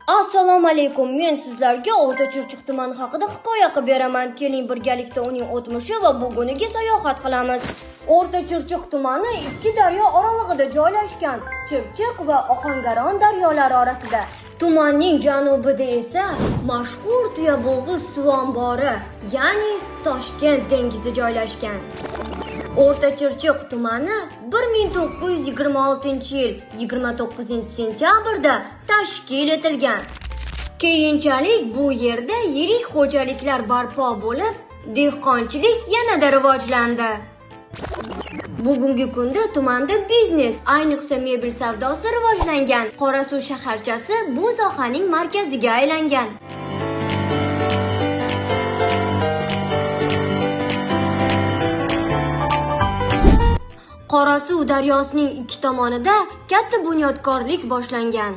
Assalomu alaykum. Men sizlarga O'rta Chirchiq tumani haqida hikoya qilib beraman. Keling birgalikda uning o'tmishi va buguniga sayohat qilamiz. O'rta Chirchiq tumani ikki daryo oralig'ida joylashgan. Chirchiq va Ohangaron daryolari orasida. Tumanning janubida esa mashhur Tuyabog'iz suv ombori, ya'ni Toshkent dengizi joylashgan. O'rta Chirchiq tumani 1926-yil 29-sentyabrda tashkil etilgan. Keyinchalik bu yerda yirik xo'jaliklar barpo bo'lib, dehqonchilik yanada rivojlandi. Bugungi kunda tumanda biznes, ayniqsa mebel savdosi rivojlangan. Qorasuv shaharchasi bu sohaning markaziga aylangan. Qorasuv daryosining ikki tomonida katta bunyodkorlik boshlangan.